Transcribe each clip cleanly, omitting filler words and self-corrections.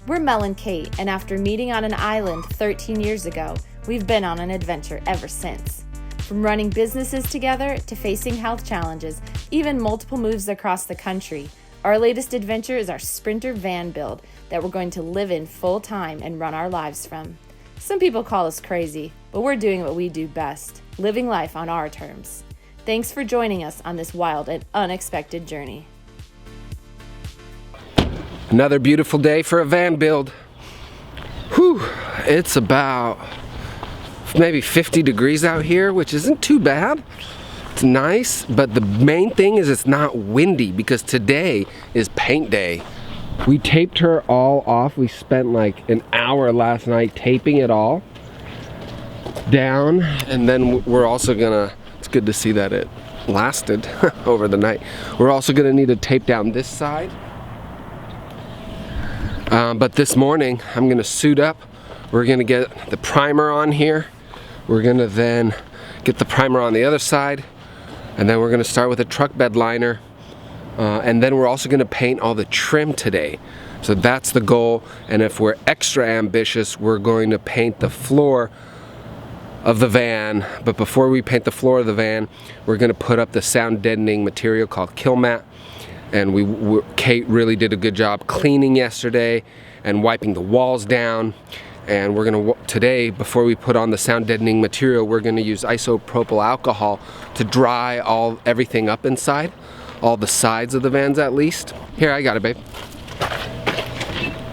We're Mel and Kate, and after meeting on an island 13 years ago, we've been on an adventure ever since. From running businesses together to facing health challenges, even multiple moves across the country, our latest adventure is our Sprinter van build that we're going to live in full time and run our lives from. Some people call us crazy, but we're doing what we do best, living life on our terms. Thanks for joining us on this wild and unexpected journey. Another beautiful day for a van build. Whew, it's about maybe 50 degrees out here, which isn't too bad. It's nice, but the main thing is it's not windy because today is paint day. We taped her all off. We spent like an hour last night taping it all down, and then we're also gonna, it's good to see that it lasted over the night. We're also gonna need to tape down this side. But this morning, I'm gonna suit up. We're gonna get the primer on here. We're gonna then get the primer on the other side. And then we're gonna start with a truck bed liner. And then we're also gonna paint all the trim today. So that's the goal. And if we're extra ambitious, we're going to paint the floor of the van. But before we paint the floor of the van, we're gonna put up the sound deadening material called Kill Mat. And Kate really did a good job cleaning yesterday and wiping the walls down. And we're gonna, today, before we put on the sound deadening material, we're gonna use isopropyl alcohol to dry everything up inside, all the sides of the vans at least. Here, I got it, babe.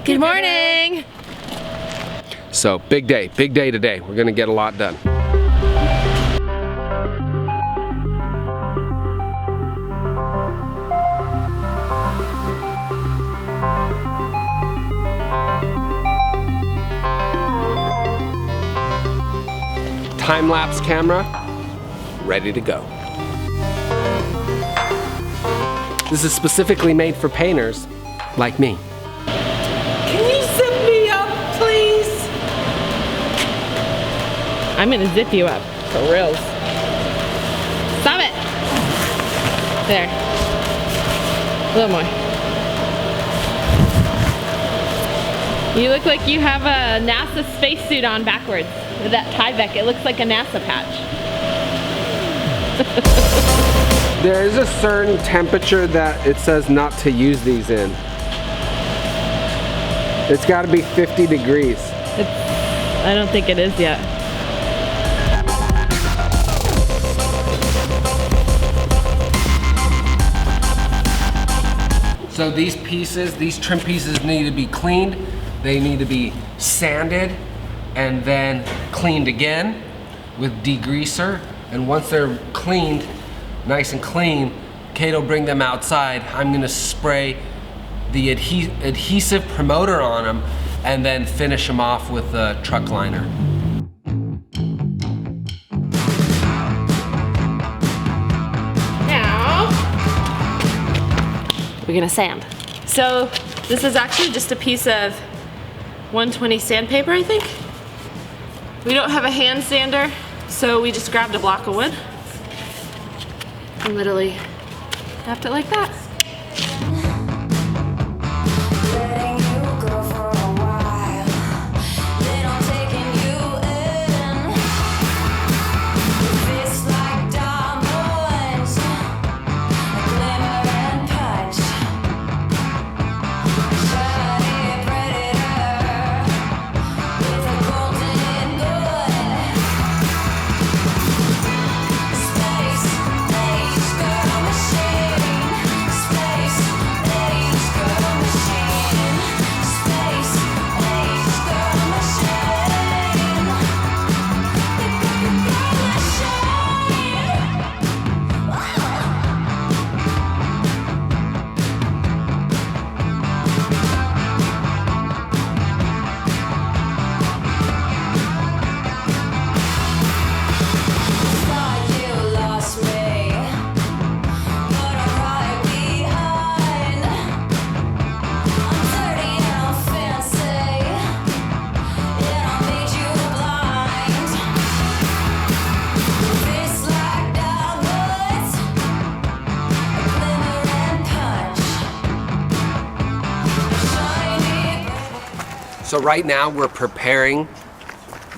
Good morning. So, big day today. We're gonna get a lot done. Time-lapse camera, ready to go. This is specifically made for painters like me. Can you zip me up, please? I'm gonna zip you up, for reals. Stop it! There. A little more. You look like you have a NASA spacesuit on backwards. With that Tyvek, it looks like a NASA patch. There is a certain temperature that it says not to use these in. It's got to be 50 degrees. I don't think it is yet. So these pieces, these trim pieces need to be cleaned. They need to be sanded and then cleaned again with degreaser. And once they're cleaned, nice and clean, Kate will bring them outside. I'm gonna spray the adhesive promoter on them and then finish them off with the truck liner. Now, we're gonna sand. So this is actually just a piece of 120 sandpaper, I think. We don't have a hand sander, so we just grabbed a block of wood and literally tapped it like that. So right now we're preparing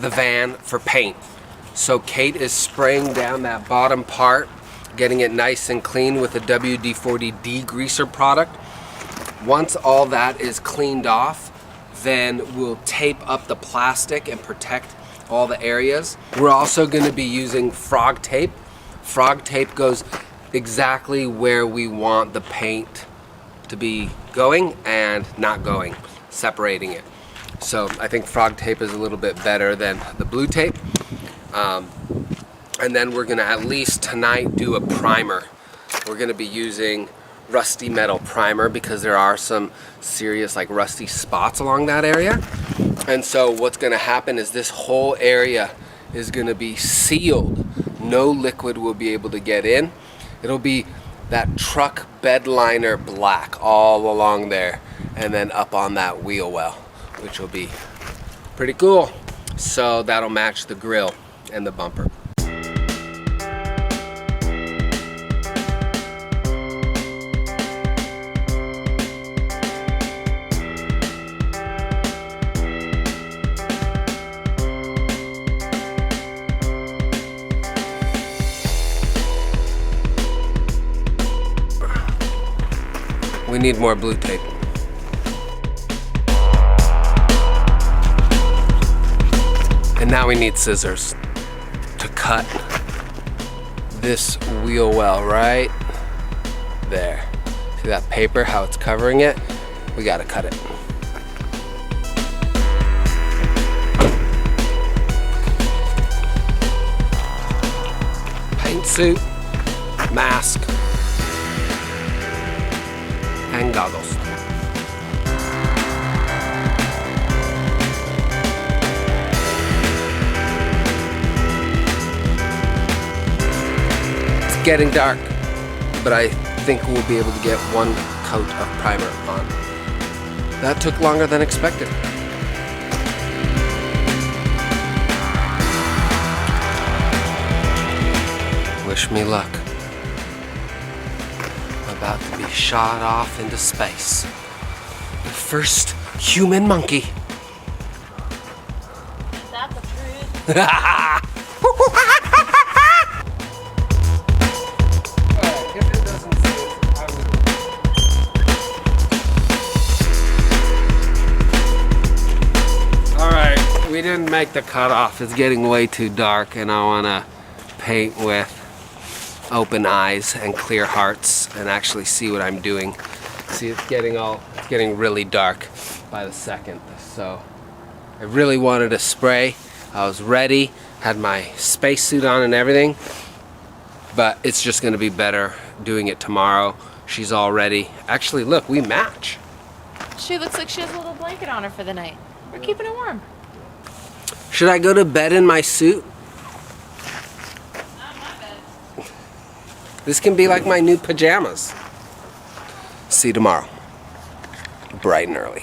the van for paint. So Kate is spraying down that bottom part, getting it nice and clean with the WD40 Degreaser product. Once all that is cleaned off, then we'll tape up the plastic and protect all the areas. We're also going to be using frog tape. Frog tape goes exactly where we want the paint to be going and not going, separating it. So I think frog tape is a little bit better than the blue tape. And then we're gonna at least tonight do a primer. We're gonna be using rusty metal primer because there are some serious like rusty spots along that area. And so what's gonna happen is this whole area is gonna be sealed. No liquid will be able to get in. It'll be that truck bed liner black all along there and then up on that wheel well, which will be pretty cool. So that'll match the grill and the bumper. We need more blue tape. And now we need scissors to cut this wheel well right there. See that paper, how it's covering it? We gotta cut it. Paint suit, mask, and goggles. It's getting dark, but I think we'll be able to get one coat of primer on. That took longer than expected. Wish me luck. About to be shot off into space. The first human monkey. Is that the truth? If it doesn't save, I will. Alright, we didn't make the cutoff. It's getting way too dark and I want to paint with open eyes and clear hearts and actually see what I'm doing. See, it's getting really dark by the second. So I really wanted to spray. I was ready, had my spacesuit on and everything, but it's just gonna be better doing it tomorrow. She's all ready. Actually, look, we match. She looks like she has a little blanket on her for the night. We're keeping her warm. Should I go to bed in my suit? Not my bed. This can be like my new pajamas. See you tomorrow, bright and early.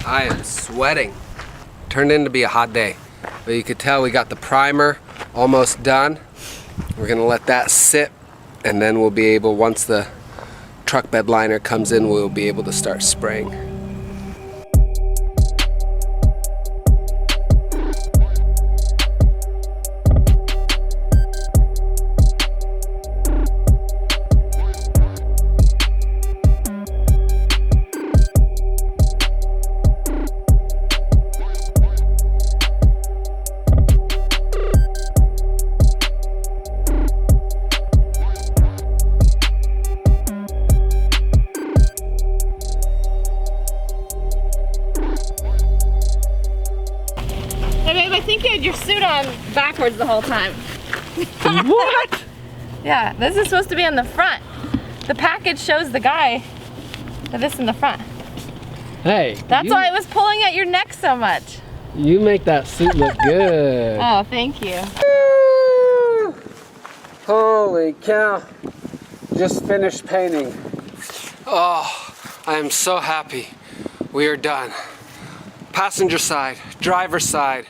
I am sweating. Turned in to be a hot day, but you could tell we got the primer almost done. We're gonna let that sit, and then we'll be able, once the truck bed liner comes in, we'll be able to start spraying. Hey babe, I think you had your suit on backwards the whole time. What? Yeah, this is supposed to be on the front. The package shows the guy with this in the front. Hey, That's why it was pulling at your neck so much. you make that suit look good. Oh, thank you. Holy cow. Just finished painting. Oh, I am so happy. We are done. Passenger side, driver side,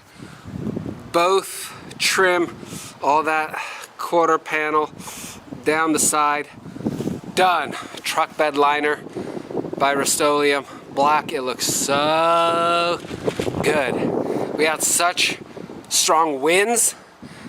both trim, all that quarter panel down the side. Done. Truck bed liner by Rust-Oleum. Black. It looks so good. We had such strong winds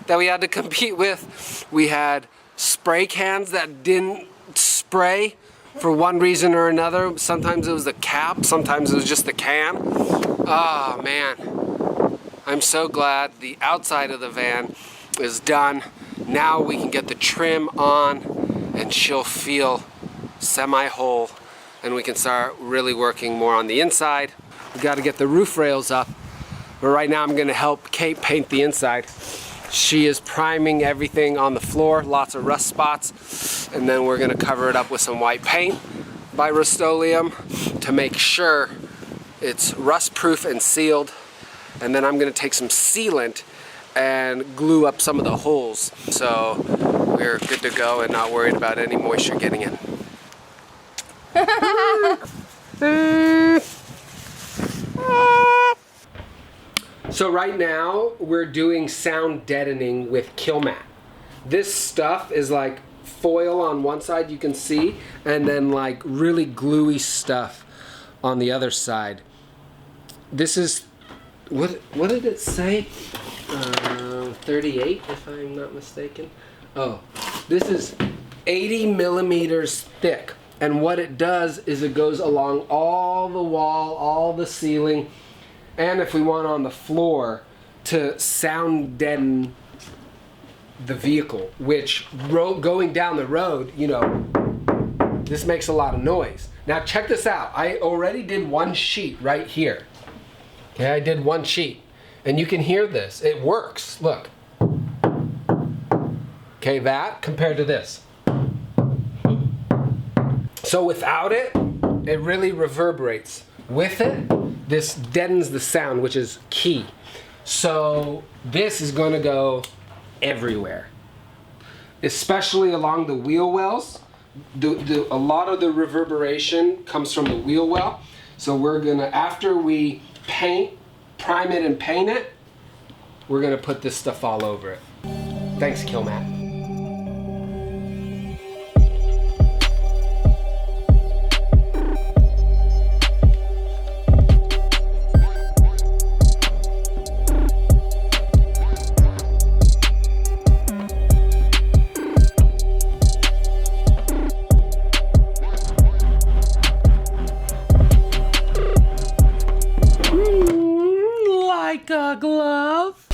that we had to compete with. We had spray cans that didn't spray for one reason or another. Sometimes it was the cap, sometimes it was just the can. Oh man, I'm so glad the outside of the van is done. Now we can get the trim on and she'll feel semi-whole and we can start really working more on the inside. We got to get the roof rails up, but right now I'm going to help Kate paint the inside. She is priming everything on the floor, lots of rust spots, and then we're gonna cover it up with some white paint by Rust-Oleum to make sure it's rust-proof and sealed. And then I'm gonna take some sealant and glue up some of the holes so we're good to go and not worried about any moisture getting in. So right now we're doing sound deadening with Killmat. This stuff is like foil on one side, you can see, and then like really gluey stuff on the other side. This is, what did it say? 38 if I'm not mistaken. Oh, this is 80 millimeters thick. And what it does is it goes along all the wall, all the ceiling, and if we want on the floor to sound deaden the vehicle, which going down the road, you know, this makes a lot of noise. Now check this out. I already did one sheet right here. Okay, I did one sheet. And you can hear this. It works. Look. Okay, that compared to this. So without it, it really reverberates. With it, this deadens the sound, which is key. So this is going to go everywhere, especially along the wheel wells. A lot of the reverberation comes from the wheel well. So we're gonna, after we prime it and paint it, we're gonna put this stuff all over it. Thanks, Killmat. Like a glove.